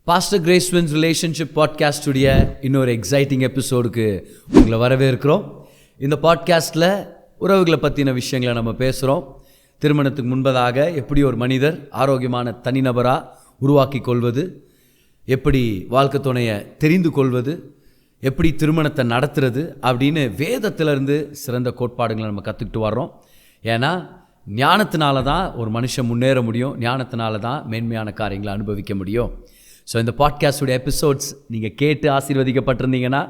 Pastor கிரேஸ்வின்ஸ் relationship பாட்காஸ்டுடைய இன்னொரு exciting எபிசோடுக்கு உங்களை வரவேற்கிறோம். இந்த பாட்காஸ்ட்டில் உறவுகளை பற்றின விஷயங்களை நம்ம பேசுகிறோம். திருமணத்துக்கு முன்பதாக எப்படி ஒரு மனிதர் ஆரோக்கியமான தனிநபராக உருவாக்கி கொள்வது, எப்படி வாழ்க்கை துணையை தெரிந்து கொள்வது, எப்படி திருமணத்தை நடத்துறது அப்படின்னு வேதத்திலிருந்து சிறந்த கோட்பாடுகளை நம்ம கற்றுக்கிட்டு வர்றோம். ஏன்னா ஞானத்தினால தான் ஒரு மனுஷன் முன்னேற முடியும், ஞானத்தினால தான் மேன்மையான காரியங்களை அனுபவிக்க முடியும். ஸோ இந்த பாட்காஸ்டுடைய எபிசோட்ஸ் நீங்கள் கேட்டு ஆசீர்வதிக்கப்பட்டிருந்தீங்கன்னா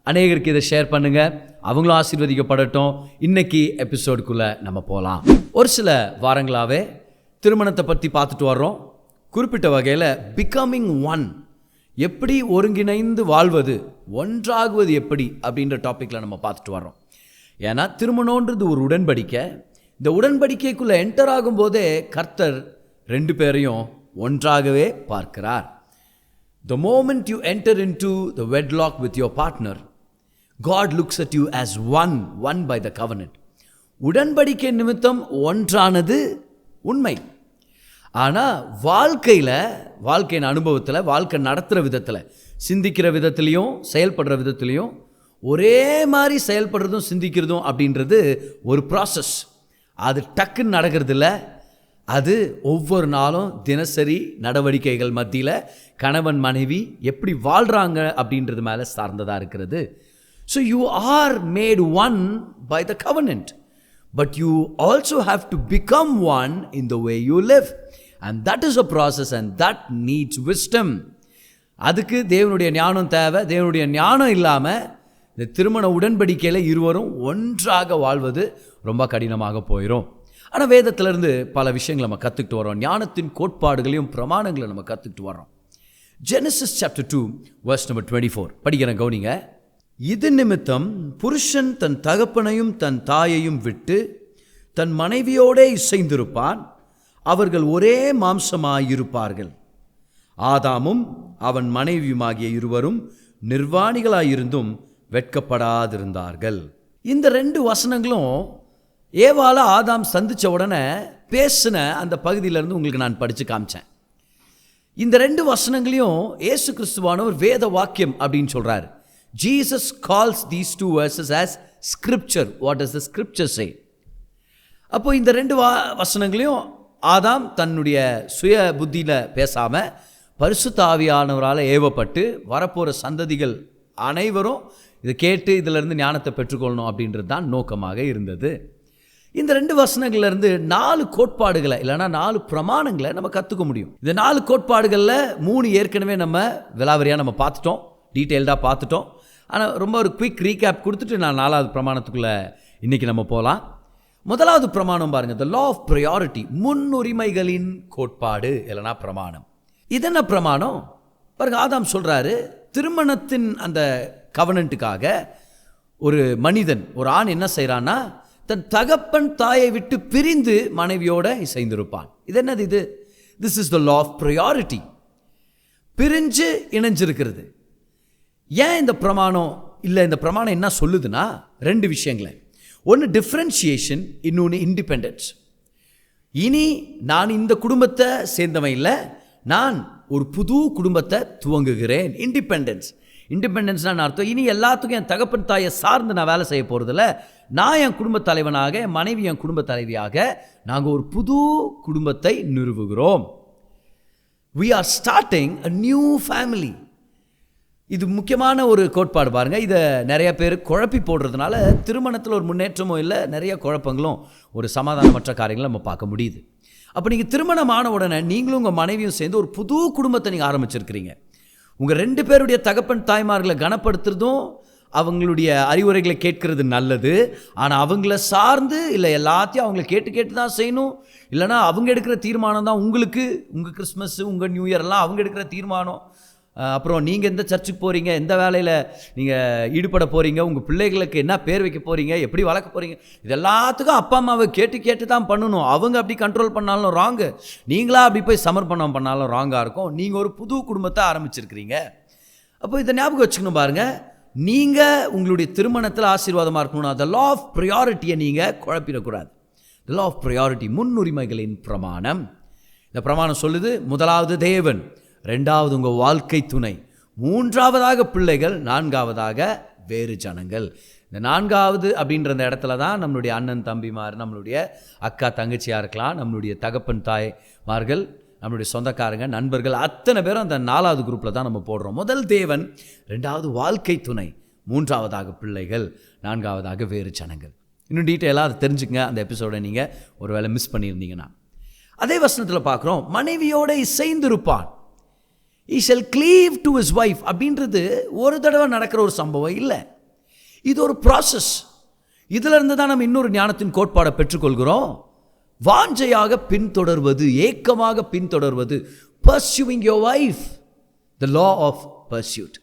அநேகருக்கு இதை ஷேர் பண்ணுங்கள், அவங்களும் ஆசீர்வதிக்கப்படட்டும். இன்றைக்கி எபிசோடுக்குள்ளே நம்ம போகலாம். ஒரு சில வாரங்களாகவே திருமணத்தை பற்றி பார்த்துட்டு வர்றோம். குறிப்பிட்ட வகையில் பிகமிங் ஒன், எப்படி ஒருங்கிணைந்து வாழ்வது, ஒன்றாகுவது எப்படி அப்படின்ற டாப்பிக்கில் நம்ம பார்த்துட்டு வர்றோம். ஏன்னா திருமணன்றது ஒரு உடன்படிக்கை. இந்த உடன்படிக்கைக்குள்ளே என்டர் ஆகும்போதே கர்த்தர் ரெண்டு பேரையும் ஒன்றாகவே பார்க்கிறார். The moment you enter into the wedlock with your partner, God looks at you as one by the covenant. உடன்படிக்கை நிமித்தம் ஒன்றானது உண்மை. ஆனால் வாழ்க்கையின் அனுபவத்தில், வாழ்க்கை நடத்துகிற விதத்தில், சிந்திக்கிற விதத்துலேயும் செயல்படுற விதத்துலேயும் ஒரே மாதிரி செயல்படுறதும் சிந்திக்கிறதும் அப்படின்றது ஒரு ப்ராசஸ். அது டக்குன்னு நடக்கிறதில்ல. அது ஒவ்வொரு நாளும் தினசரி நடவடிக்கைகள் மத்தியில் கணவன் மனைவி எப்படி வாழ்கிறாங்க அப்படின்றது மேலே சார்ந்ததாக இருக்கிறது. So you are made one by the government, but you also have to become one in the way you live, and that is a process and that needs wisdom. அதுக்கு தேவனுடைய ஞானம் தேவை. தேவனுடைய ஞானம் இல்லாமல் இந்த திருமண உடன்படிக்கையில் இருவரும் ஒன்றாக வாழ்வது ரொம்ப கடினமாக போயிடும். ஆனால் வேதத்திலிருந்து பல விஷயங்களை நம்ம கற்றுக்கிட்டு வரோம். ஞானத்தின் கோட்பாடுகளையும் பிரமாணங்களை நம்ம கற்றுக்கிட்டு வரோம். Genesis chapter 2 verse number 24 படிக்கிறேன், கவனிங்க. இது நிமித்தம் புருஷன் தன் தகப்பனையும் தன் தாயையும் விட்டு தன் மனைவியோடே இசைந்திருப்பான், அவர்கள் ஒரே மாம்சமாயிருப்பார்கள். ஆதாமும் அவன் மனைவியுமாகிய இருவரும் நிர்வாணிகளாயிருந்தும் வெட்கப்படாதிருந்தார்கள். இந்த ரெண்டு வசனங்களும் ஏவால ஆதாம் சந்தித்த உடனே பேசின அந்த பகுதியிலேருந்து உங்களுக்கு நான் படித்து காமிச்சேன். இந்த ரெண்டு வசனங்களையும் இயேசு கிறிஸ்துவானவர் வேத வாக்கியம் அப்படின்னு சொல்கிறார். Jesus calls these two verses as scripture. What does the scripture say? அப்போ இந்த ரெண்டு வசனங்களையும் ஆதாம் தன்னுடைய சுய புத்தியில் பேசாமல் பரிசுத்த ஆவியானவரால் ஏவப்பட்டு வரப்போகிற சந்ததிகள் அனைவரும் இதை கேட்டு இதிலிருந்து ஞானத்தை பெற்றுக்கொள்ளணும் அப்படின்றது தான் நோக்கமாக இருந்தது. இந்த ரெண்டு வசனங்கள்லேருந்து 4 கோட்பாடுகளை இல்லைனா 4 பிரமாணங்களை நம்ம கற்றுக்க முடியும். இந்த 4 கோட்பாடுகளில் 3 ஏற்கனவே நம்ம விலாவரியாக நம்ம பார்த்துட்டோம், டீட்டெயில்டாக பார்த்துட்டோம். ஆனால் ரொம்ப ஒரு குயிக் ரீகேப் கொடுத்துட்டு நான் 4வது பிரமாணத்துக்குள்ளே இன்றைக்கி நம்ம போகலாம். முதலாவது பிரமாணம் பாருங்கள், த லா ஆஃப் ப்ரையாரிட்டி, முன்னுரிமைகளின் கோட்பாடு இல்லைனா பிரமாணம். இது என்ன பிரமாணம் பாருங்கள். ஆதாம் சொல்கிறாரு, திருமணத்தின் அந்த கவனன்ட்டுக்காக ஒரு மனிதன், ஒரு ஆண் என்ன செய்கிறான்னா தன் தகப்பன் தாயை விட்டு பிரிந்து மனைவியோட இசைந்திருப்பான். இது என்னது? இது this is the law of priority. பிரிஞ்சு இணைஞ்சிருக்கிறது. ஏன் இந்த பிரமாணம் இல்லை? இந்த பிரமாணம் என்ன சொல்லுதுன்னா 2 விஷயங்களை. ஒன்று டிஃப்ரென்ஷியேஷன், இன்னொன்று இண்டிபெண்டன்ஸ். இனி நான் இந்த குடும்பத்தை சேர்ந்தவன் இல்லை, நான் ஒரு புது குடும்பத்தை துவங்குகிறேன். இண்டிபெண்டன்ஸ்னால் அர்த்தம், இனி எல்லாத்துக்கும் என் தகப்பன் தாயை சார்ந்து நான் வேலை செய்ய போகிறதில்ல. நான் என் குடும்பத் தலைவனாக, என் மனைவி என் குடும்பத் தலைவியாக நாங்கள் ஒரு புது குடும்பத்தை நிறுவுகிறோம். We are starting a new family. இது முக்கியமான ஒரு கோட்பாடு பாருங்கள். இதை நிறைய பேர் குழப்பி போடுறதுனால திருமணத்தில் ஒரு முன்னேற்றமும் இல்லை, நிறைய குழப்பங்களும் ஒரு சமாதானமற்ற காரியங்களை நம்ம பார்க்க முடியுது. அப்போ நீங்கள் திருமணமான உடனே நீங்களும் உங்கள் மனைவியும் சேர்ந்து ஒரு புது குடும்பத்தை நீங்கள் ஆரம்பிச்சிருக்கிறீங்க. உங்கள் 2 பேருடைய தகப்பன் தாய்மார்களை கனப்படுத்துறதும் அவங்களுடைய அறிவுரைகளை கேட்கறது நல்லது. ஆனால் அவங்கள சார்ந்து இல்லை, எல்லாத்தையும் அவங்கள கேட்டு தான் செய்யணும். இல்லைனா அவங்க எடுக்கிற தீர்மானம் தான் உங்களுக்கு, உங்கள் கிறிஸ்மஸ், உங்கள் நியூ இயர் எல்லாம் அவங்க எடுக்கிற தீர்மானம். அப்புறம் நீங்கள் எந்த சர்ச்சுக்கு போகிறீங்க, எந்த வேலையில் நீங்கள் ஈடுபட போகிறீங்க, உங்கள் பிள்ளைகளுக்கு என்ன பேர் வைக்க போகிறீங்க, எப்படி வளர்க்க போகிறீங்க, இது எல்லாத்துக்கும் அப்பா அம்மாவை கேட்டு தான் பண்ணணும். அவங்க அப்படி கண்ட்ரோல் பண்ணாலும் ராங்கு, நீங்களாக அப்படி போய் சமர்ப்பணம் பண்ணாலும் ராங்காக இருக்கும். நீங்கள் ஒரு புது குடும்பத்தை ஆரம்பிச்சிருக்கிறீங்க. அப்போ இதை ஞாபகம் வச்சுக்கணும் பாருங்கள். நீங்கள் உங்களுடைய திருமணத்தில் ஆசீர்வாதமாக இருக்கணும்னா த லா ஆஃப் ப்ரையாரிட்டியை நீங்கள் குழப்பிடக்கூடாது. த லா ஆஃப் ப்ரையாரிட்டி, முன்னுரிமைகளின் பிரமாணம். இந்த பிரமாணம் சொல்லுது, முதலாவது தேவன், ரெண்டாவது உங்கள் வாழ்க்கை துணை, மூன்றாவதாக பிள்ளைகள், நான்காவதாக வேறு ஜனங்கள். இந்த நான்காவது அப்படின்ற அந்த இடத்துல தான் நம்மளுடைய அண்ணன் தம்பிமார், நம்மளுடைய அக்கா தங்கச்சியாக இருக்கலாம், நம்மளுடைய தகப்பன் தாய்மார்கள், நம்மளுடைய சொந்தக்காரங்க, நண்பர்கள், அத்தனை பேரும் அந்த 4வது குரூப்பில் தான் நம்ம போடுறோம். முதல் தேவன், ரெண்டாவது வாழ்க்கை துணை, மூன்றாவதாக பிள்ளைகள், நான்காவதாக வேறு ஜனங்கள். இன்னும் டீட்டெயிலாக அதை தெரிஞ்சுக்கங்க. அந்த எபிசோடை நீங்கள் ஒரு வேளை மிஸ் பண்ணியிருந்தீங்கன்னா. அதே வசனத்தில் பார்க்குறோம், மனைவியோடு இசைந்திருப்பான், he shall cleave to his wife. அப்படின்றது ஒரு தடவை நடக்கிற ஒரு சம்பவம் இல்லை, இது ஒரு ப்ராசஸ். இதிலிருந்து தான் நம்ம இன்னொரு ஞானத்தின் கோட்பாடை பெற்றுக்கொள்கிறோம். வாஞ்சையாக பின்தொடர்வது, ஏக்கமாக பின்தொடர்வது, pursuing your wife, the law of pursuit.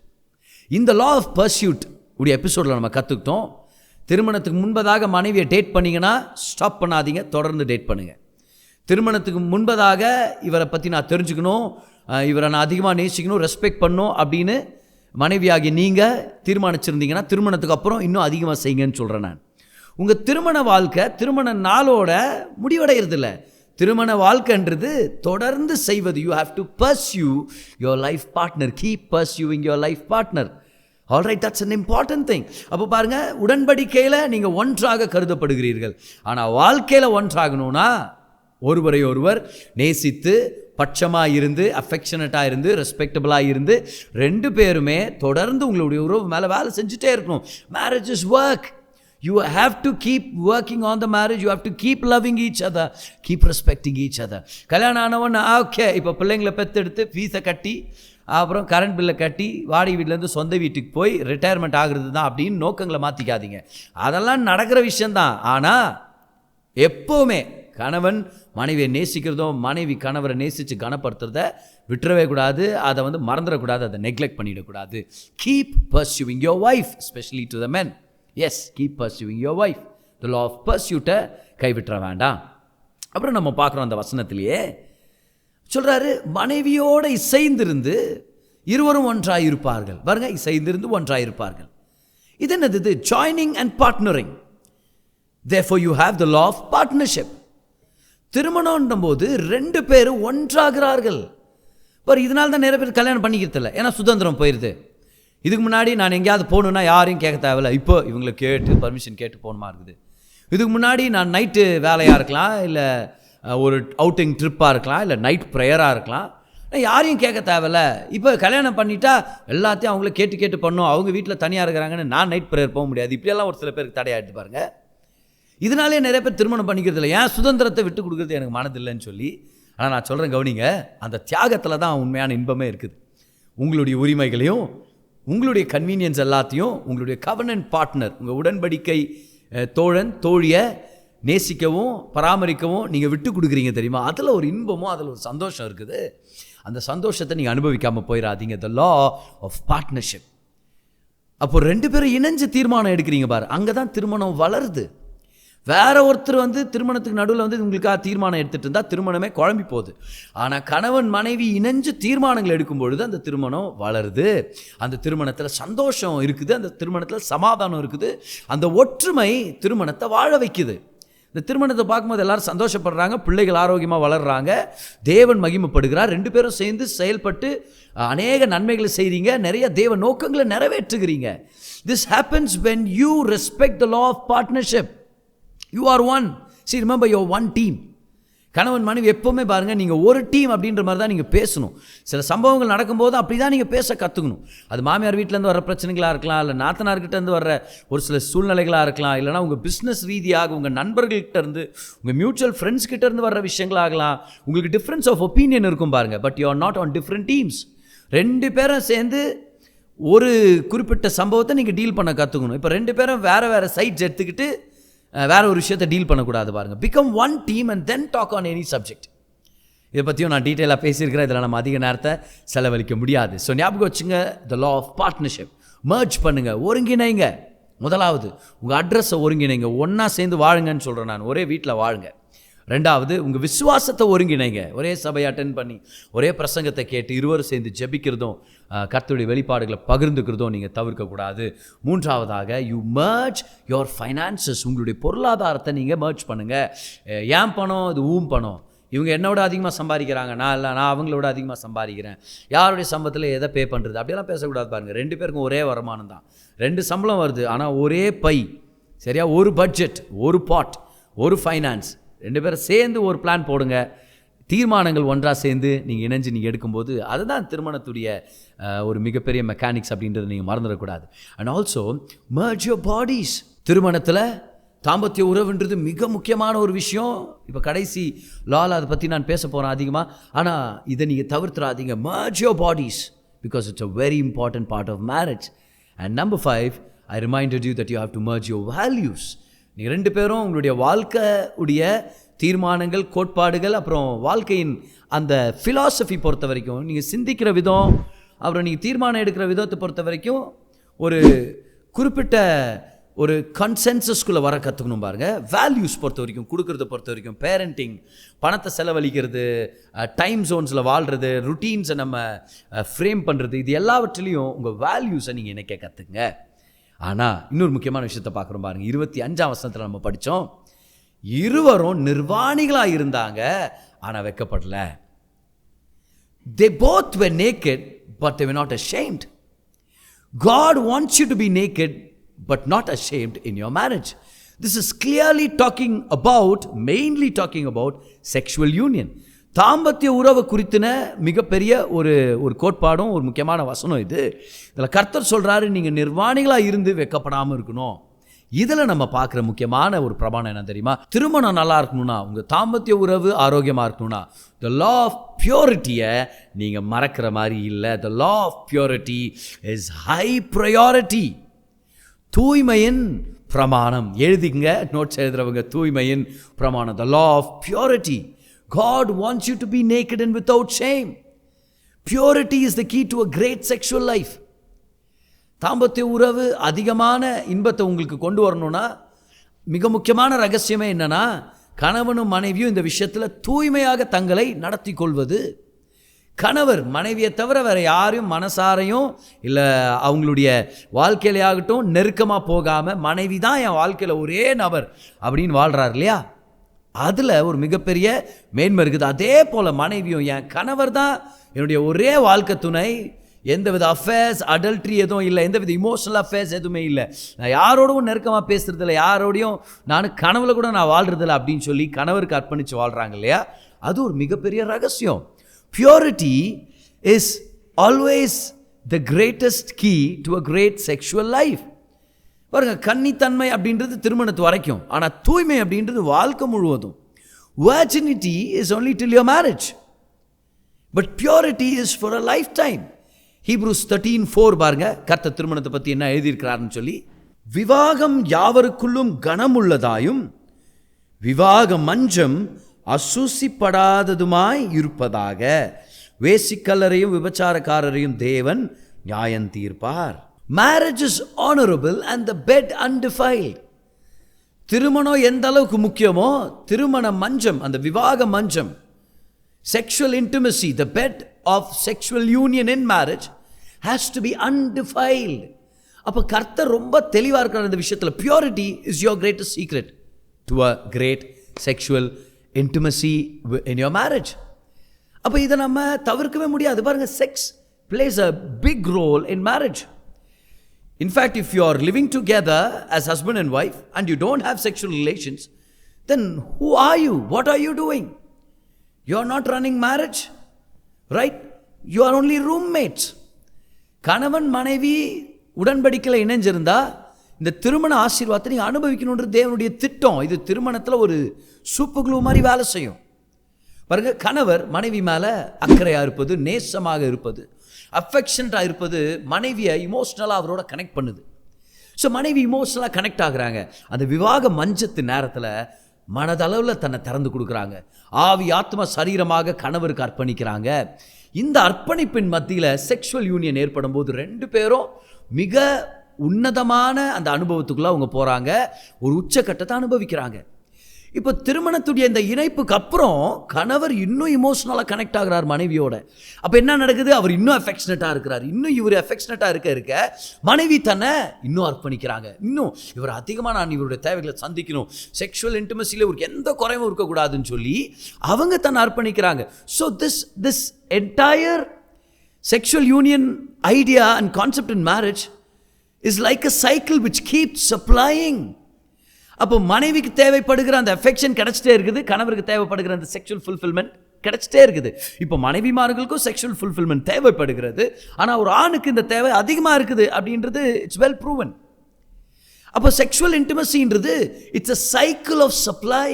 இந்த law of pursuit உடைய எபிசோடில் நம்ம கற்றுக்கிட்டோம். திருமணத்துக்கு முன்பதாக மனைவியை டேட் பண்ணிங்கன்னா ஸ்டாப் பண்ணாதீங்க, தொடர்ந்து டேட் பண்ணுங்கள். திருமணத்துக்கு முன்பதாக இவரை பற்றி நான் தெரிஞ்சுக்கணும், இவரை நான் அதிகமாக நேசிக்கணும், ரெஸ்பெக்ட் பண்ணணும் அப்படின்னு மனைவியாகி நீங்கள் தீர்மானிச்சிருந்தீங்கன்னா திருமணத்துக்கு அப்புறம் இன்னும் அதிகமாக செய்யுங்கன்னு சொல்கிறேன் நான். உங்கள் திருமண வாழ்க்கை திருமண நாளோட முடிவடைகிறதில்ல. திருமண வாழ்க்கைன்றது தொடர்ந்து செய்வது. You have to pursue your life partner, keep pursuing your life partner. Alright, that's an important thing. அப்போ பாருங்கள், உடன்படிக்கையில் நீங்கள் ஒன்றாக கருதப்படுகிறீர்கள். ஆனால் வாழ்க்கையில் ஒன்றாகணும்னா ஒருவரை ஒருவர் நேசித்து, பட்சமாக இருந்து, அஃபெக்ஷனட்டாக இருந்து, ரெஸ்பெக்டபுளாக இருந்து, ரெண்டு பேருமே தொடர்ந்து உங்களுடைய உறவு மேலே வேலை செஞ்சுட்டே இருக்கணும். Marriage is work. You have to keep working on the marriage. You have to keep loving each other, keep respecting each other. கல்யாணம் ஆனவன் ஓகே, இப்போ பிள்ளைங்களை பெற்றெடுத்து ஃபீஸை கட்டி அப்புறம் கரண்ட் பில்லை கட்டி வாடகை வீட்டிலேருந்து சொந்த வீட்டுக்கு போய் ரிட்டையர்மெண்ட் ஆகுறது தான் அப்படின்னு நோக்கங்களை மாற்றிக்காதீங்க. அதெல்லாம் நடக்கிற விஷயந்தான். ஆனால் எப்போவுமே கணவன் மனைவியை நேசிக்கிறதோ, மனைவி கணவரை நேசித்து கனப்படுத்துறத விட்டுறவே கூடாது. அதை மறந்துடக்கூடாது, அதை நெக்லெக்ட் பண்ணிடக்கூடாது. Keep pursuing your wife, especially to the men. Yes, keep pursuing your wife. The law of பர்சியூட்டை கைவிட்டுற வேண்டாம். அப்புறம் நம்ம பார்க்குறோம் அந்த வசனத்திலேயே சொல்கிறாரு, மனைவியோடு இசைந்திருந்து இருவரும் ஒன்றாக இருப்பார்கள். பாருங்க, இசைந்திருந்து ஒன்றாக இருப்பார்கள். இது என்னது? இது joining and partnering. therefore you have the law of partnership. திருமணம் போது ரெண்டு பேரும் ஒன்றாகிறார்கள். பாரு, இதனால தான் நிறைய பேர் கல்யாணம் பண்ணிக்கிறது இல்லை, ஏன்னா சுதந்திரம் போயிடுது. இதுக்கு முன்னாடி நான் எங்கேயாவது போகணுன்னா யாரையும் கேட்க தேவையில்லை, இப்போ இவங்களை கேட்டு பர்மிஷன் கேட்டு போகணுமா இருக்குது. இதுக்கு முன்னாடி நான் நைட்டு வேலையாக இருக்கலாம், இல்லை ஒரு அவுட்டிங் ட்ரிப்பாக இருக்கலாம், இல்லை நைட் ப்ரேயராக இருக்கலாம், யாரையும் கேட்க தேவையில்ல. இப்போ கல்யாணம் பண்ணிட்டா எல்லாத்தையும் அவங்கள கேட்டு கேட்டு பண்ணணும். அவங்க வீட்டில் தனியாக இருக்கிறாங்கன்னு நான் நைட் ப்ரேயர் போக முடியாது. இப்படியெல்லாம் ஒரு சில பேருக்கு தடையாகிட்டு பாருங்க. இதனாலே நிறைய பேர் திருமணம் பண்ணிக்கிறது இல்லை, ஏன் சுதந்திரத்தை விட்டு கொடுக்குறது எனக்கு மனதில்லைன்னு சொல்லி. ஆனால் நான் சொல்கிறேன் கவனிங்க, அந்த தியாகத்தில் தான் உண்மையான இன்பமே இருக்குது. உங்களுடைய உரிமைகளையும் உங்களுடைய கன்வீனியன்ஸ் எல்லாத்தையும் உங்களுடைய கவர்னன்ட் பார்ட்னர், உங்கள் உடன்படிக்கை தோழன் தோழியை நேசிக்கவும் பராமரிக்கவும் நீங்கள் விட்டு கொடுக்குறீங்க தெரியுமா? அதில் ஒரு இன்பமும் அதில் ஒரு சந்தோஷம் இருக்குது. அந்த சந்தோஷத்தை நீங்கள் அனுபவிக்காமல் போயிடாதீங்க. த லா ஆஃப் பார்ட்னர்ஷிப். அப்போ ரெண்டு பேரும் இணைஞ்சு தீர்மானம் எடுக்கிறீங்க பாரு, அங்கே தான் திருமணம் வளருது. வேற ஒருத்தர் திருமணத்துக்கு நடுவில் உங்களுக்காக தீர்மானம் எடுத்துகிட்டு இருந்தால் திருமணமே குழம்பி போகுது. ஆனால் கணவன் மனைவி இணைஞ்சு தீர்மானங்கள் எடுக்கும் பொழுது அந்த திருமணம் வளருது. அந்த திருமணத்தில் சந்தோஷம் இருக்குது, அந்த திருமணத்தில் சமாதானம் இருக்குது, அந்த ஒற்றுமை திருமணத்தை வாழ வைக்குது. இந்த திருமணத்தை பார்க்கும்போது எல்லாரும் சந்தோஷப்படுறாங்க, பிள்ளைகள் ஆரோக்கியமாக வளர்கிறாங்க, தேவன் மகிமைப்படுகிறார். ரெண்டு பேரும் சேர்ந்து செயல்பட்டு அநேக நன்மைகளை செய்கிறீங்க, நிறைய தேவ நோக்கங்களை நிறைவேற்றுகிறீங்க. This happens when you respect the law of partnership. You are one. See, remember, you're one team. கணவன் மனைவி எப்போவுமே பாருங்கள், நீங்கள் ஒரு டீம் அப்படின்ற மாதிரி தான் நீங்கள் பேசணும். சில சம்பவங்கள் நடக்கும்போது அப்படி தான் நீங்கள் பேச கற்றுக்கணும். அது மாமியார் வீட்டிலேருந்து வர பிரச்சனைகளாக இருக்கலாம், இல்லை நாத்தனார்கிட்டேருந்து வர்ற ஒரு சில சூழ்நிலைகளாக இருக்கலாம், இல்லைனா உங்கள் பிஸ்னஸ் ரீதியாக உங்கள் நண்பர்கள்கிட்டேருந்து உங்கள் மியூச்சுவல் ஃப்ரெண்ட்ஸ்கிட்டேருந்து வர்ற விஷயங்களாகலாம். உங்களுக்கு டிஃப்ரென்ஸ் ஆஃப் ஒப்பீனியன் இருக்கும் பாருங்கள், but you are not on different teams. ரெண்டு பேரும் சேர்ந்து ஒரு குறிப்பிட்ட சம்பவத்தை நீங்கள் டீல் பண்ண கற்றுக்கணும். இப்போ ரெண்டு பேரும் வேறு வேறு சைட்ஸ் எடுத்துக்கிட்டு வேற ஒரு விஷயத்தை டீல் பண்ணக்கூடாது பாருங்கள். Become one team and then talk on any subject. இதை பற்றியும் நான் டீட்டெயிலாக பேசியிருக்கிறேன், இதில் நம்ம அதிக நேரத்தை செலவழிக்க முடியாது. ஸோ ஞாபகம் வச்சுங்க, த லா ஆஃப் பார்ட்னர்ஷிப். மர்ஜ் பண்ணுங்கள், ஒருங்கிணைங்க. முதலாவது உங்கள் அட்ரஸை ஒருங்கிணைங்க, ஒன்றா சேர்ந்து வாழுங்கன்னு சொல்கிறேன் நான், ஒரே வீட்டில் வாழுங்க. ரெண்டாவது, உங்கள் விசுவாசத்தை ஒருங்கிணைங்க, ஒரே சபையை அட்டென்ட் பண்ணி ஒரே பிரசங்கத்தை கேட்டு இருவரும் சேர்ந்து ஜெபிக்கிறதும் கர்த்தருடைய வெளிப்பாடுகளை பகிர்ந்துக்கிறதும் நீங்கள் தவிர்க்கக்கூடாது. மூன்றாவதாக, யூ மர்ஜ் யோர் ஃபைனான்சஸ். உங்களுடைய பொருளாதாரத்தை நீங்கள் மர்ஜ் பண்ணுங்கள். ஏன் பணம் இது பணம், இவங்க என்னோட அதிகமாக சம்பாதிக்கிறாங்க, நான் அவங்களோட அதிகமாக சம்பாதிக்கிறேன், யாருடைய சம்பளத்தில் எதை பே பண்ணுறது, அப்படியெல்லாம் பேசக்கூடாது பாருங்கள். 2 பேருக்கும் ஒரே வருமானம் தான், 2 சம்பளம் வருது, ஆனால் ஒரே பை, சரியா, ஒரு பட்ஜெட், ஒரு பாட், ஒரு ஃபைனான்ஸ், 2 பேரும் சேர்ந்து ஒரு பிளான் போடுங்க. தீர்மானங்கள் ஒன்றாக சேர்ந்து நீங்கள் இணைஞ்சு நீங்கள் எடுக்கும்போது அதுதான் திருமணத்துடைய ஒரு மிகப்பெரிய மெக்கானிக்ஸ் அப்படின்றத நீங்கள் மறந்துடக்கூடாது. And also merge your bodies. திருமணத்தில் தாம்பத்திய உறவுன்றது மிக முக்கியமான ஒரு விஷயம். இப்போ கடைசி லால் அதை பற்றி நான் பேச போகிறேன் அதிகமாக. ஆனால் இதை நீங்கள் தவிர்த்துறாதீங்க. merge your bodies because it's a very important part of marriage. And number 5, I reminded you that you have to merge your values. நீங்கள் 2 பேரும் உங்களுடைய வாழ்க்கையுடைய தீர்மானங்கள், கோட்பாடுகள், அப்புறம் வாழ்க்கையின் அந்த ஃபிலாசபி பொறுத்த வரைக்கும், நீங்கள் சிந்திக்கிற விதம், அப்புறம் நீங்கள் தீர்மானம் எடுக்கிற விதத்தை பொறுத்த வரைக்கும் ஒரு குறிப்பிட்ட ஒரு கன்சென்சஸ்குள்ளே வர கற்றுக்கணும் பாருங்கள். வேல்யூஸ் பொறுத்த வரைக்கும், கொடுக்குறத பொறுத்த வரைக்கும், பேரண்டிங், பணத்தை செலவழிக்கிறது, டைம் ஜோன்ஸில் வாழ்கிறது, ருட்டீன்ஸை நம்ம ஃப்ரேம் பண்ணுறது, இது எல்லாவற்றிலையும் உங்கள் வேல்யூஸை நீங்கள் இணைக்க கற்றுங்க. ஆனால் இன்னொரு முக்கியமான விஷயத்தை பார்க்குறோம் பாருங்கள். 25ஆம் வசனத்தில் நம்ம படித்தோம், இருவரும் நிர்வாணிகளாக இருந்தாங்க, ஆனால் வெட்கப்படல. They both were naked, but they were not ashamed. God wants you to be naked, but not ashamed in your marriage. This is clearly mainly talking about sexual union. தாம்பத்திய உறவு குறித்தின மிகப்பெரிய ஒரு கோட்பாடும் ஒரு முக்கியமான வசனம் இது. இதில் கர்த்தர் சொல்கிறாரு, நீங்கள் நிர்வாணிகளாக இருந்து வெட்கப்படாமல் இருக்கணும். இதில் நம்ம பார்க்குற முக்கியமான ஒரு பிரமாணம் என்ன தெரியுமா? திருமணம் நல்லா இருக்கணும்னா, உங்கள் தாம்பத்திய உறவு ஆரோக்கியமாக இருக்கணும்னா, த லா ஆஃப் பியூரிட்டியை நீங்கள் மறக்கிற மாதிரி இல்லை. The law of purity is high priority. தூய்மையின் பிரமாணம் எழுதிங்க, நோட்ஸ் எழுதுறவங்க, தூய்மையின் பிரமாணம், the law of purity. God wants you to be naked and without shame. Purity is the key to a great sexual life. தாம்பத்திய உறவு அதிகமான இன்பத்தை உங்களுக்கு கொண்டு வரணும்னா மிக முக்கியமான ரகசியமே என்னன்னா, கணவனும் மனைவியும் இந்த விஷயத்தில் தூய்மையாக தங்களை நடத்தி கொள்வது. கணவர் மனைவியை தவிர வேறு யாரையும் மனசாரையும் இல்லை அவங்களுடைய வாழ்க்கையிலே ஆகட்டும் நெருக்கமாக போகாமல், மனைவி தான் என் வாழ்க்கையில் ஒரே நபர் அப்படின்னு வாழ்கிறார் இல்லையா, அதில் ஒரு மிகப்பெரிய மேன்மை இருக்குது. அதே போல் மனைவியும் என் கணவர் தான் என்னுடைய ஒரே வாழ்க்கை துணை, எந்தவித அஃபேர்ஸ், அடல்ட்ரி எதுவும் இல்லை, எந்தவித இமோஷனல் அஃபேர்ஸ் எதுவுமே இல்லை, நான் யாரோடவும் நெருக்கமாக பேசுறதில்லை, யாரோடையும் நான் கனவுல கூட நான் வாழ்றதில்லை அப்படின்னு சொல்லி கணவருக்கு அர்ப்பணித்து வாழ்கிறாங்க இல்லையா, அது ஒரு மிகப்பெரிய ரகசியம். Purity is always the greatest key to a great sexual life. பாருங்க, கன்னித்தன்மை அப்படின்றது திருமணத்து வரைக்கும், ஆனால் தூய்மை அப்படின்றது வாழ்க்கை முழுவதும். Virginity is only till your marriage, but purity is for a lifetime. Hebrews 13:4 பாருங்க, கர்த்தர் திருமணத்தை பற்றி என்ன எழுதியிருக்கிறாருன்னு சொல்லி, விவாகம் யாவருக்குள்ளும் கனமுள்ளதாயும் விவாக மஞ்சம் அசூசிப்படாததுமாய் இருப்பதாக, வேசிக்கல்லரையும் விபச்சாரக்காரரையும் தேவன் நியாயம் தீர்ப்பார். Marriage is honorable and the bed undefiled. திருமணம் எந்த அளவுக்கு முக்கியமோ, திருமண மஞ்சம், அந்த விவாக மஞ்சம், sexual intimacy, the bed of sexual union in marriage has to be undefiled. அப்போ கர்த்தர் ரொம்ப தெளிவாக இருக்கிற இந்த விஷயத்தில். Purity is your greatest secret to a great sexual intimacy in your marriage. அப்போ இதை நம்ம தவிர்க்கவே முடியாது. பாருங்க, sex plays a big role in marriage. In fact, if you are living together as husband and wife and you don't have sexual relations, then who are you? What are you doing? You are not running marriage, right? You are only roommates. கணவன் மனைவி உடன்படிக்கையில் இணைஞ்சிருந்தா இந்த திருமண ஆசீர்வாதத்தை நீங்கள் அனுபவிக்கணுன்றது தேவனுடைய திட்டம். இது திருமணத்தில் ஒரு சூப்பர் க்ளூ மாதிரி வேலை செய்யும். பாருங்க, கணவர் மனைவி மேலே அக்கறையாக இருப்பது, நேசமாக இருப்பது, அஃபெக்ஷனாக இருப்பது மனைவியை இமோஷ்னலாக அவரோட கனெக்ட் பண்ணுது. ஸோ மனைவி இமோஷ்னலாக கனெக்ட் ஆகுறாங்க. அந்த விவாக மஞ்சத்து நேரத்தில் மனதளவில் தன்னை திறந்து கொடுக்குறாங்க. ஆவி ஆத்மா சரீரமாக கணவருக்கு அர்ப்பணிக்கிறாங்க. இந்த அர்ப்பணிப்பின் மத்தியில் செக்ஷுவல் யூனியன் ஏற்படும் போது 2 பேரும் மிக உன்னதமான அந்த அனுபவத்துக்குள்ளே அவங்க போகிறாங்க, ஒரு உச்சக்கட்டத்தை அனுபவிக்கிறாங்க. இப்போ திருமணத்துடைய இந்த இணைப்புக்கு அப்புறம் கணவர் இன்னும் இமோஷனலாக கனெக்ட் ஆகிறார் மனைவியோட. அப்போ என்ன நடக்குது? அவர் இன்னும் அஃபெக்ஷனட்டாக இருக்கிறார். இன்னும் இவர் அஃபெக்ஷனட்டாக இருக்க மனைவி தன்னை இன்னும் அர்ப்பணிக்கிறாங்க. இன்னும் இவர் அதிகமாக நான் இவருடைய தேவைகளை சந்திக்கணும், செக்ஷுவல் இன்டிமசியில் இவருக்கு எந்த குறைவும் இருக்கக்கூடாதுன்னு சொல்லி அவங்க தன்னை அர்ப்பணிக்கிறாங்க. So this entire sexual union idea and concept in marriage is like a cycle which keeps supplying. அப்போ மனைவிக்கு தேவைப்படுகிற அந்த அஃபெக்ஷன் கிடைச்சிட்டே இருக்குது, கணவருக்கு தேவைப்படுகிற அந்த செக்ஷுவல் ஃபுல்ஃபில்மெண்ட் கிடைச்சிட்டே இருக்குது. இப்போ மனைவிமார்களுக்கும் செக்ஷுவல் ஃபுல்ஃபில்மெண்ட் தேவைப்படுகிறது. ஆனால் ஒரு ஆணுக்கு இந்த தேவை அதிகமாக இருக்குது அப்படின்றது இட்ஸ் வெல் ப்ரூவன். அப்போ செக்ஷுவல் இன்டிமசின்றது it's a cycle of supply.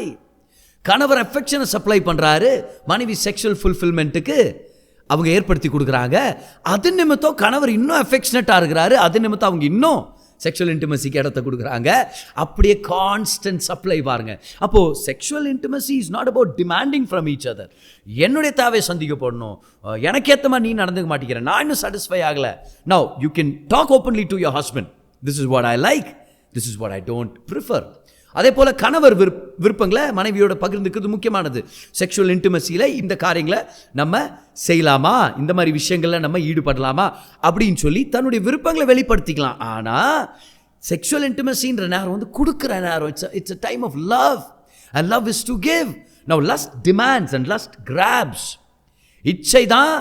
கணவர் அஃபெக்ஷனை சப்ளை பண்ணுறாரு, மனைவி செக்ஷுவல் ஃபுல்ஃபில்மெண்ட்டுக்கு அவங்க ஏற்படுத்தி கொடுக்குறாங்க. அது நிமித்தம் கணவர் இன்னும் அஃபெக்ஷனட்டாக இருக்கிறாரு, அது நிமித்தம் அவங்க இன்னும் செக்ஷுவல் இன்டிமசிக்கு இடத்த கொடுக்குறாங்க. அப்படியே கான்ஸ்டன்ட் சப்ளை பாருங்க. அப்போது sexual intimacy is not about demanding from each other. என்னுடைய தேவையை சந்திக்கப்படணும், எனக்கு ஏற்ற மாதிரி நீ நடந்துக்க மாட்டேங்கிறேன், நான் இன்னும் சாட்டிஸ்ஃபை ஆகலை. Now you can talk openly to your husband, this is what I like, this is what I don't prefer. அதே போல் கணவர் விருப்பங்களை மனைவியோட பகிர்ந்துக்கிறது முக்கியமானது. செக்ஷுவல் இன்டிமசியில் இந்த காரியங்களை நம்ம செய்யலாமா, இந்த மாதிரி விஷயங்களில் நம்ம ஈடுபடலாமா அப்படின்னு சொல்லி தன்னுடைய விருப்பங்களை வெளிப்படுத்திக்கலாம். ஆனால் செக்ஷுவல் இன்டிமசின்ற நேரம் வந்து கொடுக்குற நேரம். It's a time of love and love is to give. Now lust demands and lust grabs. இச்சை தான்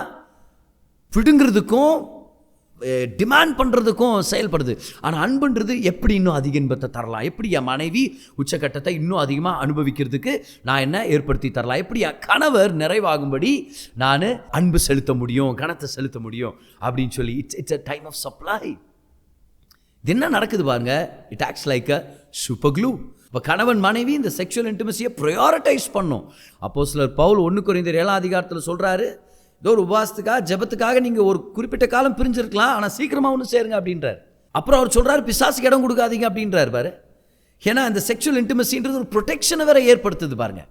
பிடுங்கிறதுக்கும் டிமாண்ட் பண்ணுறதுக்கும் செயல்படுது. ஆனால் அன்புன்றது எப்படி இன்னும் அதிக இன்பத்தை தரலாம், எப்படி என் மனைவி உச்சக்கட்டத்தை இன்னும் அதிகமாக அனுபவிக்கிறதுக்கு நான் என்ன ஏற்படுத்தி தரலாம், எப்படி என் கணவர் நிறைவாகும்படி நான் அன்பு செலுத்த முடியும், கணத்தை செலுத்த முடியும் அப்படின்னு சொல்லி it's a time of supply. இது என்ன நடக்குது பாருங்க, it acts like a super glue. இப்போ கணவன் மனைவி இந்த செக்ஷுவல் இன்டிமசியை ப்ரையாரிட்டைஸ் பண்ணும். அப்போஸ்தலர் பவுல் 1 கொரிந்தியர் 7ஆம் அதிகாரத்தில் சொல்கிறாரு, ஏதோ ஒரு உபவாசத்துக்காக ஜெபத்துக்காக நீங்கள் ஒரு குறிப்பிட்ட காலம் பிரிஞ்சிருக்கலாம், ஆனால் சீக்கிரமாக ஒன்று சேருங்க அப்படின்றார். அப்புறம் அவர் சொல்கிறார், பிசாசுக்கு இடம் கொடுக்காதீங்க அப்படின்றார் பாரு. ஏன்னா அந்த செக்ஷுவல் இன்டிமசின்றது ஒரு ப்ரொடெக்ஷனை வேற ஏற்படுத்துது பாருங்க.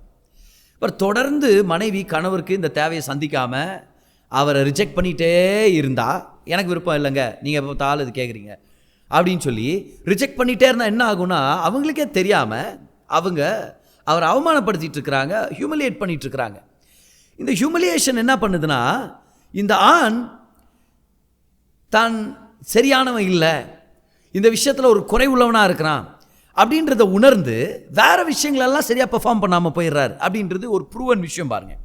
அப்புறம் தொடர்ந்து மனைவி கணவருக்கு இந்த தேவையை சந்திக்காமல் அவரை ரிஜெக்ட் பண்ணிகிட்டே இருந்தா, எனக்கு விருப்பம் இல்லைங்க, நீங்கள் இப்போ தாள் இது கேட்குறீங்க அப்படின்னு சொல்லி ரிஜெக்ட் பண்ணிகிட்டே இருந்தால் என்ன ஆகும்னா, அவங்களுக்கே தெரியாமல் அவங்க அவரை அவமானப்படுத்திட்டு இருக்கிறாங்க, ஹியூமிலியேட் பண்ணிட்டு இருக்கிறாங்க. இந்த ஹியூமிலியேஷன் என்ன பண்ணுதுன்னா, இந்த ஆண் தான் சரியானவன் இல்லை, இந்த விஷயத்தில் ஒரு குறைவுள்ளவனாக இருக்கிறான் அப்படின்றத உணர்ந்து வேற விஷயங்களெல்லாம் சரியாக பெர்ஃபார்ம் பண்ணாமல் போயிடுறாரு அப்படின்றது ஒரு ப்ரூவன் விஷயம் பாருங்க.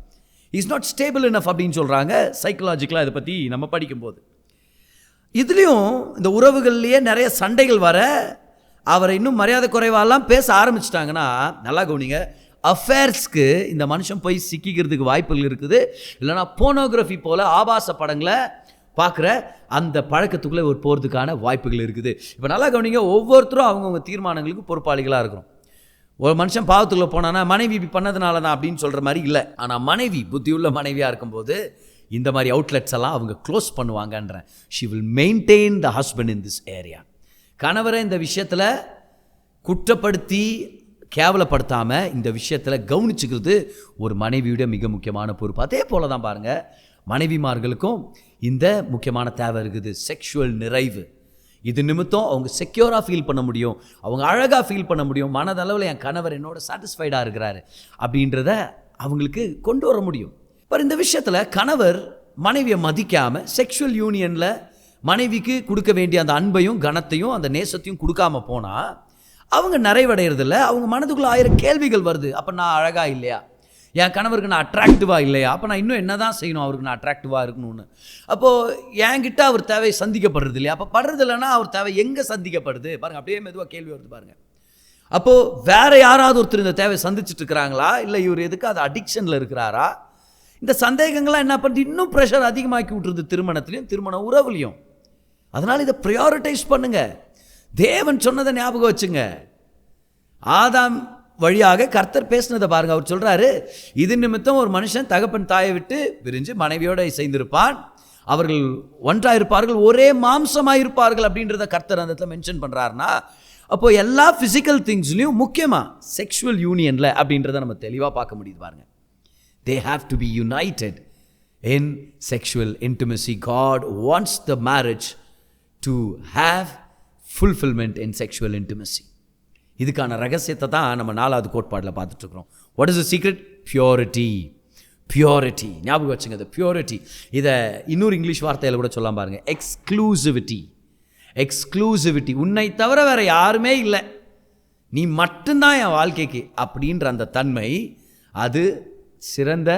இஸ் நாட் ஸ்டேபிள் இனஃப் அப்படின்னு சொல்கிறாங்க சைக்கலாஜிக்கலாக. இதை பற்றி நம்ம படிக்கும்போது இதுலேயும் இந்த உறவுகள்லேயே நிறைய சண்டைகள் வர, அவரை இன்னும் மரியாதை குறைவாலாம் பேச ஆரம்பிச்சிட்டாங்கன்னா, நல்லா கவனிங்க, அஃபேர்ஸ்க்கு இந்த மனுஷன் போய் சிக்கிக்கிறதுக்கு வாய்ப்புகள் இருக்குது. இல்லைனா போனோகிராஃபி போல் ஆபாச படங்களை பார்க்குற அந்த பழக்கத்துக்குள்ளே ஒரு போகிறதுக்கான வாய்ப்புகள் இருக்குது. இப்போ நல்லா கவனிங்க, ஒவ்வொருத்தரும் அவங்கவுங்க தீர்மானங்களுக்கு பொறுப்பாளிகளாக இருக்கிறோம். ஒரு மனுஷன் பாவத்துக்குள்ளே போனான்னா மனைவி இப்படி பண்ணதுனால தான் அப்படின்னு சொல்கிற மாதிரி இல்லை. ஆனால் மனைவி புத்தியுள்ள மனைவியாக இருக்கும்போது இந்த மாதிரி அவுட்லெட்ஸ் எல்லாம் அவங்க க்ளோஸ் பண்ணுவாங்கன்றேன். She will maintain the husband in this area. கணவரை இந்த விஷயத்தில் குற்றப்படுத்தி கேவலப்படுத்தாமல் இந்த விஷயத்தில் கவனிச்சுக்கிறது ஒரு மனைவியுடைய மிக முக்கியமான பொறுப்பு. அதே போல தான் பாருங்கள், மனைவிமார்களுக்கும் இந்த முக்கியமான தேவை இருக்குது, செக்ஷுவல் நிறைவு. இது நிமித்தம் அவங்க செக்யூராக ஃபீல் பண்ண முடியும், அவங்க அழகாக ஃபீல் பண்ண முடியும், மனதளவில் என் கணவர் என்னோட சாட்டிஸ்ஃபைடாக இருக்கிறாரு அப்படின்றத அவங்களுக்கு கொண்டு வர முடியும். இப்போ இந்த விஷயத்தில் கணவர் மனைவியை மதிக்காமல் செக்ஷுவல் யூனியனில் மனைவிக்கு கொடுக்க வேண்டிய அந்த அன்பையும் கனத்தையும் அந்த நேசத்தையும் கொடுக்காம போனால் அவங்க நிறைவடைகிறதில்ல. அவங்க மனதுக்குள்ளே 1000 கேள்விகள் வருது. அப்போ நான் அழகாக இல்லையா, என் கணவருக்கு நான் அட்ராக்டிவாக இல்லையா, அப்போ நான் இன்னும் என்ன தான் செய்யணும் அவருக்கு நான் அட்ராக்டிவாக இருக்கணும்னு. அப்போது என்கிட்ட அவர் தேவை சந்திக்கப்படுறது இல்லையா, அப்போ படுறது இல்லைன்னா அவர் தேவை எங்கே சந்திக்கப்படுது பாருங்கள். அப்படியே மெதுவாக கேள்வி வருது பாருங்கள். அப்போது வேறு யாராவது ஒருத்தர் இந்த தேவை சந்திச்சுட்டு இருக்கிறாங்களா, இல்லை இவர் எதுக்கு அது அடிக்ஷனில் இருக்கிறாரா? இந்த சந்தேகங்கள்லாம் என்ன பண்ணுறது, இன்னும் ப்ரெஷர் அதிகமாக்கி விட்டுருது திருமணத்துலையும் திருமண உறவுலையும். அதனால் இதை ப்ரையாரிட்டைஸ் பண்ணுங்க. தேவன் சொன்னதை ஞாபகம் வச்சுங்க. ஆதாம் வழியாக கர்த்தர் பேசினதை பாருங்க. அவர் சொல்றாரு, இது நிமித்தம் ஒரு மனுஷன் தகப்பன் தாயை விட்டு பிரிஞ்சு மனைவியோட இசைந்திருப்பான், அவர்கள் ஒன்றாயிருப்பார்கள், ஒரே மாம்சமாயிருப்பார்கள் அப்படின்றத கர்த்தர் அந்த இடத்துல மென்ஷன் பண்றாருன்னா, அப்போ எல்லா பிசிக்கல் திங்ஸ்லையும் முக்கியமா செக்ஷுவல் யூனியன்ல அப்படின்றத நம்ம தெளிவாக பார்க்க முடியுது பாருங்க. They have to be united in sexual intimacy. God wants the marriage to have fulfillment in sexual intimacy. இதுக்கான ரகசியத்தை தான் நம்ம 4வது கோட்பாடில் பார்த்துட்ருக்குறோம். What is the secret? Purity. ஞாபகம் வச்சுங்க, அது பியூரிட்டி. இதை இன்னொரு இங்கிலீஷ் வார்த்தையில் கூட சொல்லலாம் பாருங்கள், எக்ஸ்க்ளூசிவிட்டி. உன்னை தவிர வேறு யாருமே இல்லை, நீ மட்டும்தான் என் வாழ்க்கைக்கு அப்படின்ற அந்த தன்மை, அது சிறந்த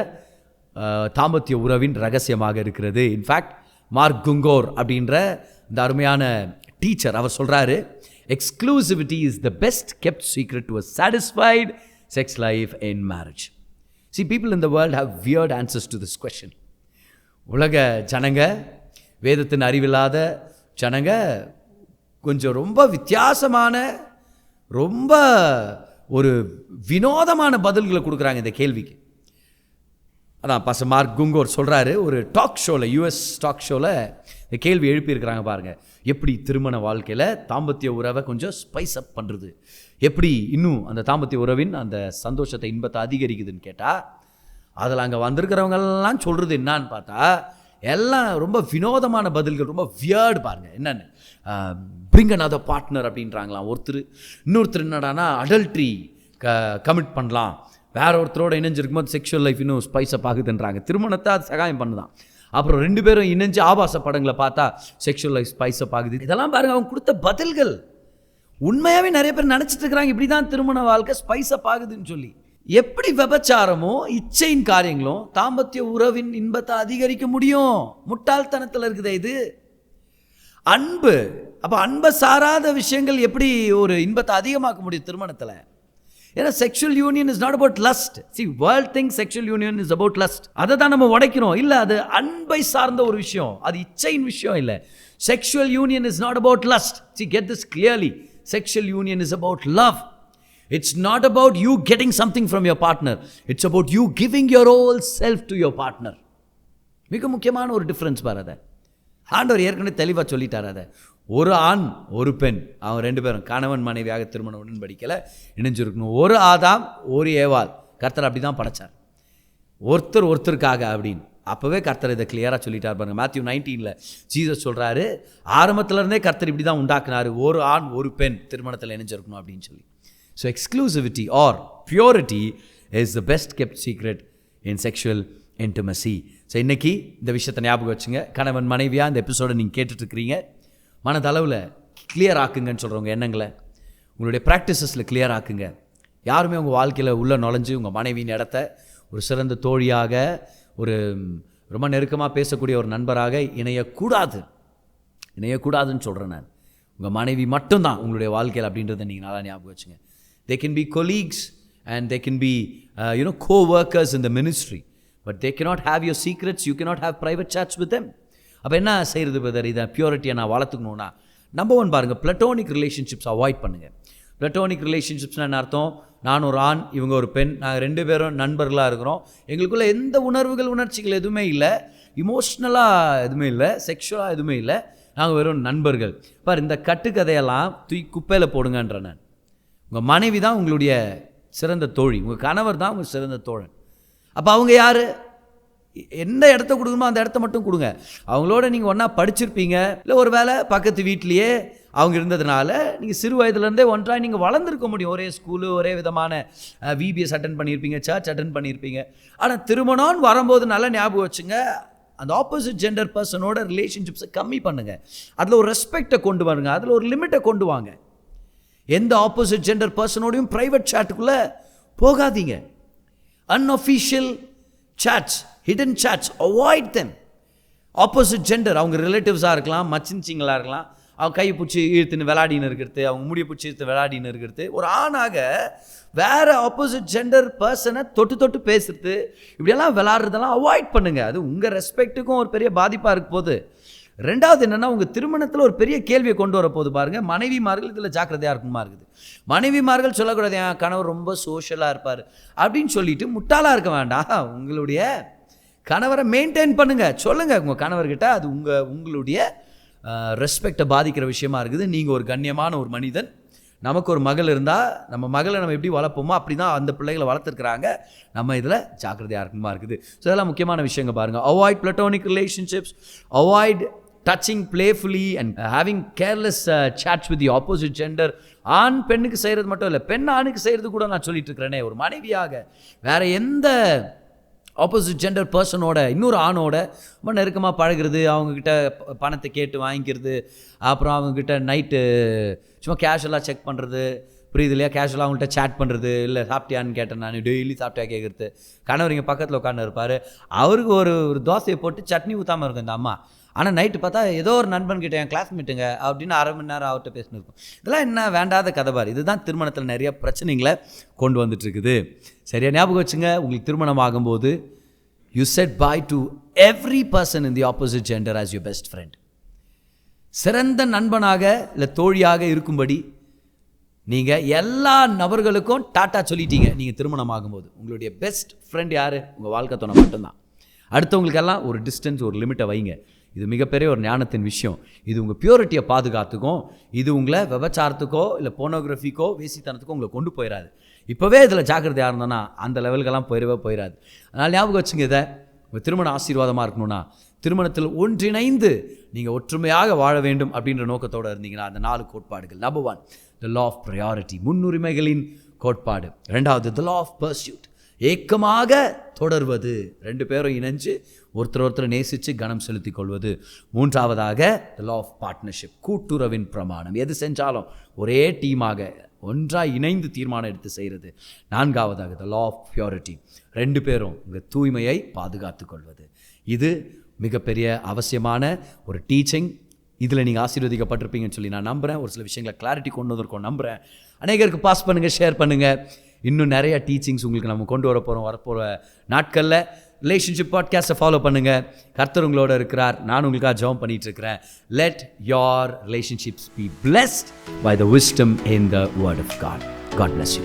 தாம்பத்திய உறவின் ரகசியமாக இருக்கிறது. இன்ஃபேக்ட் மார்க் குங்கோர் அப்படின்ற இந்த அருமையான டீச்சர் அவர் சொல்கிறாரு, exclusivity is the best kept secret to a satisfied sex life in marriage. See, people in the world have weird answers to this question. உலக ஜனங்க, வேதத்தின் அறிவில்லாத ஜனங்க கொஞ்சம் ரொம்ப வித்தியாசமான, ரொம்ப ஒரு வினோதமான பதில்களை கொடுக்குறாங்க இந்த கேள்விக்கு. அதான் பாஸ்டர் மார்க் குங்கோர் சொல்கிறாரு, ஒரு டாக் ஷோவில், யூஎஸ் டாக் ஷோவில் இந்த கேள்வி எழுப்பியிருக்கிறாங்க பாருங்கள், எப்படி திருமண வாழ்க்கையில் தாம்பத்திய உறவை கொஞ்சம் ஸ்பைஸ் அப் பண்ணுறது, எப்படி இன்னும் அந்த தாம்பத்திய உறவின் அந்த சந்தோஷத்தை, இன்பத்தை அதிகரிக்குதுன்னு கேட்டால், அதில் அங்கே வந்திருக்கிறவங்கெல்லாம் சொல்கிறது என்னான்னு பார்த்தா, எல்லாம் ரொம்ப வினோதமான பதில்கள், ரொம்ப வியர்டு பாருங்கள். என்னென்னு பிரிங் another பார்ட்னர் அப்படின்றாங்களாம் ஒருத்தர். இன்னொருத்தர் என்னடானா அடல்ட்ரி கமிட் பண்ணலாம், வேற ஒருத்தரோட இணைஞ்சிருக்கும் போது செக்ஷுவல் லைஃப் இன்னும் ஸ்பைஸப் ஆகுதுன்றாங்க. திருமணத்தை அது சகாயம் பண்ணுதான். அப்புறம் 2 பேரும் இணைஞ்சு ஆபாச படங்களை பார்த்தா செக்ஷுவல் லைஃப் ஸ்பைஸப் ஆகுது. இதெல்லாம் பாருங்கள் அவங்க கொடுத்த பதில்கள். உண்மையாகவே நிறைய பேர் நினச்சிட்டு இருக்கிறாங்க இப்படி தான் திருமண வாழ்க்கை ஸ்பைஸப் ஆகுதுன்னு சொல்லி. எப்படி விபச்சாரமோ இச்சையின் காரியங்களும் தாம்பத்திய உறவின் இன்பத்தை அதிகரிக்க முடியும்? முட்டாள்தனத்தில் இருக்குதே இது. அன்பு, அப்போ அன்பை சாராத விஷயங்கள் எப்படி ஒரு இன்பத்தை அதிகமாக்க முடியும் திருமணத்தில்? ஏன்னா sexual union is not about lost. C, world think sexual union is about lost. அதை தான் நம்ம உடைக்கிறோம். இல்லை, அது அன்பை சார்ந்த ஒரு விஷயம், அது இச்சையின் விஷயம் இல்லை. Sexual union is not about lost. C, get this clearly. Sexual union is about love. It's not about you getting something from your partner. It's about you giving your whole self to your partner. மிக முக்கியமான ஒரு difference பாரு. அதை ஆண்டவர் ஏற்கனவே தெளிவாக சொல்லிட்டார். அதை ஒரு ஆண் ஒரு பெண், அவங்க 2 பேரும் கணவன் மனைவியாக திருமண உடன்படிக்கையில் இணைஞ்சிருக்கணும். ஒரு ஆதாம் ஒரு ஏவாள், கர்த்தர் அப்படி தான் படைச்சார், ஒருத்தருக்காக அப்படின்னு. அப்போவே கர்த்தர் இதை கிளியராக சொல்லிட்டார் பாருங்க. மேத்யூ 19 ஜீசஸ் சொல்கிறாரு, ஆரம்பத்திலேருந்தே கர்த்தர் இப்படி தான் உண்டாக்குனார், ஒரு ஆண் ஒரு பெண் திருமணத்தில் இணைஞ்சிருக்கணும் அப்படின்னு சொல்லி. So exclusivity or purity is the best kept secret in sexual intimacy. So இன்றைக்கி இந்த விஷயத்தை ஞாபகம் வச்சுங்க. கணவன் மனைவியாக இந்த எபிசோடை நீங்கள் கேட்டுட்ருக்கிறீங்க, மனதளவில் கிளியர் ஆக்குங்கன்னு சொல்கிறவங்க எண்ணங்களை உங்களுடைய ப்ராக்டிசஸில் கிளியர் ஆக்குங்க. யாருமே உங்கள் வாழ்க்கையில் உள்ளே நுழைஞ்சு உங்கள் மனைவியின் இடத்த ஒரு சிறந்த தோழியாக, ஒரு ரொம்ப நெருக்கமாக பேசக்கூடிய ஒரு நண்பராக இணையக்கூடாதுன்னு சொல்கிறேன் நான். உங்கள் மனைவி மட்டும்தான் உங்களுடைய வாழ்க்கையில் அப்படின்றத நீங்கள் நல்லா ஞாபகம் வச்சுங்க. They can be colleagues and they can be co-workers in the ministry, but they cannot have your secrets, you cannot have private chats with them. அப்போ என்ன செய்கிறது பிரதர்? இதை பியூரிட்டியை நான் வளர்த்துக்கணுன்னா, நம்பர் 1 பாருங்கள், பிளட்டோனிக் ரிலேஷன்ஷிப்ஸ் அவாய்ட் பண்ணுங்கள். பிளட்டோனிக் ரிலேஷன்ஷிப்ஸ்னால் என்ன அர்த்தம்? நான் ஒரு ஆண், இவங்க ஒரு பெண், நாங்கள் 2 பேரும் நண்பர்களாக இருக்கிறோம், எங்களுக்குள்ளே எந்த உணர்ச்சிகள் எதுவுமே இல்லை, இமோஷ்னலாக எதுவுமே இல்லை, செக்ஷுவலாக எதுவுமே இல்லை, நாங்கள் வெறும் நண்பர்கள். பார், இந்த கட்டுக்கதையெல்லாம் குப்பையில் போடுங்கன்ற நான். உங்கள் மனைவி தான் உங்களுடைய சிறந்த தோழி, உங்கள் கணவர் தான் உங்கள் சிறந்த தோழன். அப்போ அவங்க யார்? எந்த இடத்த கொடுக்கணுமோ அந்த இடத்த மட்டும் கொடுங்க. அவங்களோட நீங்கள் ஒன்றா படிச்சிருப்பீங்க, இல்லை ஒரு வேளை பக்கத்து வீட்லேயே அவங்க இருந்ததுனால நீங்கள் சிறு வயதுலேருந்தே ஒன்றாக நீங்கள் வளர்ந்துருக்க முடியும். ஒரே ஸ்கூலு, ஒரே விதமான விபிஎஸ் அட்டன் பண்ணியிருப்பீங்க, சர்ச் அட்டன் பண்ணியிருப்பீங்க. ஆனால் திருமணம்னு வரும்போது நல்லா ஞாபகம் வச்சுங்க, அந்த ஆப்போசிட் ஜெண்டர் பர்சனோட ரிலேஷன்ஷிப்ஸை கம்மி பண்ணுங்கள். அதில் ஒரு ரெஸ்பெக்டை கொண்டு வாங்க, அதில் ஒரு லிமிட்டை கொண்டு வாங்க. எந்த ஆப்போசிட் ஜெண்டர் பர்சனோடையும் ப்ரைவேட் சாட்டுக்குள்ளே போகாதீங்க. Unofficial chats, hidden chats, avoid them. Opposite gender, அவங்க ரிலேட்டிவ்ஸாக இருக்கலாம், மச்சின்ச்சிங்களாக இருக்கலாம், அவங்க கையை பிடிச்சி இழுத்துன்னு விளையாடின்னு இருக்கிறது, அவங்க முடியை பிடிச்சி இழுத்து விளையாடின்னு இருக்கிறது, ஒரு ஆணாக வேறு ஆப்போசிட் ஜெண்டர் பர்சனை தொட்டு பேசுறது, இப்படியெல்லாம் விளையாடுறதெல்லாம் அவாய்ட் பண்ணுங்கள். அது உங்கள் ரெஸ்பெக்ட்டுக்கும் ஒரு பெரிய பாதிப்பாக இருக்க போது. 2வது என்னென்னா, உங்கள் திருமணத்தில் ஒரு பெரிய கேள்வியை கொண்டு வர போது பாருங்கள். மனைவிமார்கள் இதில் ஜாக்கிரதையாக இருக்குமா இருக்குது. மனைவிமார்கள் சொல்லக்கூடாது, என் கணவர் ரொம்ப சோஷியலாக இருப்பார் அப்படின்னு சொல்லிட்டு முட்டாளாக இருக்க வேண்டாம். உங்களுடைய கணவரை மெயின்டைன் பண்ணுங்கள், சொல்லுங்கள் உங்கள் கணவர்கிட்ட. அது உங்களுடைய ரெஸ்பெக்டை பாதிக்கிற விஷயமா இருக்குது. நீங்கள் ஒரு கண்ணியமான ஒரு மனிதன், நமக்கு ஒரு மகள் இருந்தால் நம்ம மகளை நம்ம எப்படி வளர்ப்போமோ அப்படி தான் அந்த பிள்ளைகளை வளர்த்துருக்குறாங்க, நம்ம இதில் ஜாக்கிரதையாக இருக்குமா இருக்குது. ஸோ இதெல்லாம் முக்கியமான விஷயங்கள் பாருங்கள். Avoid platonic relationships, avoid touching playfully and having careless chats with the opposite gender. ஆண் பெண்ணுக்கு செய்கிறது மட்டும் இல்லை, பெண் ஆணுக்கு செய்கிறது கூட நான் சொல்லிட்டு இருக்கிறேனே. ஒரு மனைவியாக வேற எந்த ஆப்போசிட் ஜெண்டர் பர்சனோட, இன்னொரு ஆணோட ரொம்ப நெருக்கமாக பழகிறது, அவங்கக்கிட்ட பணத்தை கேட்டு வாங்கிக்கிறது, அப்புறம் அவங்கக்கிட்ட நைட்டு சும்மா கேஷுவலாக செக் பண்ணுறது, புரியுது இல்லையா, கேஷுவலாக அவங்கள்ட்ட சேட் பண்ணுறது, இல்லை சாப்பிட்டியான்னு கேட்டேன் நான், டெய்லி சாப்பிட்டியா கேட்குறது. கணவர் இங்கே பக்கத்தில் உட்காந்து இருப்பார், அவருக்கு ஒரு தோசையை போட்டு சட்னி ஊற்றாமல் இருக்கும் இந்த அம்மா. ஆனால் நைட்டு பார்த்தா ஏதோ ஒரு நண்பன்கிட்ட, என் கிளாஸ்மேட்டுங்க அப்படின்னு அரை மணி நேரம் அவர்கிட்ட பேசினிருக்கும். இதெல்லாம் என்ன வேண்டாத கதை பாரு. இதுதான் திருமணத்தில் நிறைய பிரச்சனைகளை கொண்டு வந்துட்டுருக்குது. சரியா ஞாபகம் வச்சுங்க, உங்களுக்கு திருமணம் ஆகும்போது you said bye to every person in the opposite gender as your best friend. சிறந்த நண்பனாக இல்லை தோழியாக இருக்கும்படி நீங்கள் எல்லா நபர்களுக்கும் டாட்டா சொல்லிட்டீங்க. நீங்கள் திருமணம் ஆகும்போது உங்களுடைய பெஸ்ட் ஃப்ரெண்ட் யார்? உங்கள் வாழ்க்கை துணை மட்டும்தான். அடுத்தவங்களுக்கெல்லாம் ஒரு டிஸ்டன்ஸ், ஒரு லிமிட்டை வைங்க. இது மிகப்பெரிய ஒரு ஞானத்தின் விஷயம். இது உங்கள் பியூரிட்டியை பாதுகாத்துக்கும், இது உங்களை விபச்சாரத்துக்கோ இல்லை போனோகிராஃபிக்கோ வேசித்தனத்துக்கோ உங்களை கொண்டு போயிடாது. இப்போவே இதில் ஜாக்கிரதையாக இருந்தோன்னா அந்த லெவலுக்கெல்லாம் போயிடாது. அதனால் ஞாபகம் வச்சுங்க, இதை உங்கள் திருமண ஆசீர்வாதமாக இருக்கணும்னா திருமணத்தில் ஒன்றிணைந்து நீங்கள் ஒற்றுமையாக வாழ வேண்டும் அப்படின்ற நோக்கத்தோடு இருந்தீங்கன்னா அந்த 4 கோட்பாடுகள். Number 1, the law of priority, முன்னுரிமைகளின் கோட்பாடு. 2வது, த லா ஆஃப் பர்சியூட், ஏக்கமாக தொடர்வது, 2 பேரும் இணைஞ்சு ஒருத்தர் நேசித்து கனம் செலுத்தி கொள்வது. 3வதாக த லா ஆஃப் பார்ட்னர்ஷிப், கூட்டுறவின் பிரமாணம், எது செஞ்சாலும் ஒரே டீமாக ஒன்றாக இணைந்து தீர்மானம் எடுத்து செய்கிறது. 4வதாக த லா ஆஃப் பியூரிட்டி, 2 பேரும் உங்கள் தூய்மையை பாதுகாத்து கொள்வது. இது மிகப்பெரிய அவசியமான ஒரு டீச்சிங். இதில் நீங்கள் ஆசீர்வதிக்கப்பட்டிருப்பீங்கன்னு சொல்லி நான் நம்புகிறேன். ஒரு சில விஷயங்களை கிளாரிட்டி கொண்டு வந்திருக்கோம் நம்புகிறேன். அநேகருக்கு பாஸ் பண்ணுங்கள், ஷேர் பண்ணுங்கள். இன்னும் நிறைய டீச்சிங்ஸ் உங்களுக்கு நம்ம கொண்டு வரப்போகிற நாட்களில் ரிலேஷன்ஷிப் பாட்காஸ்ட்டை ஃபாலோ பண்ணுங்கள். கர்த்தர் உங்களோட இருக்கிறார். நான் உங்களுக்காக ஜெபம் பண்ணிட்டு இருக்கிறேன். Let your relationships be blessed by the wisdom in the word of God. God bless you.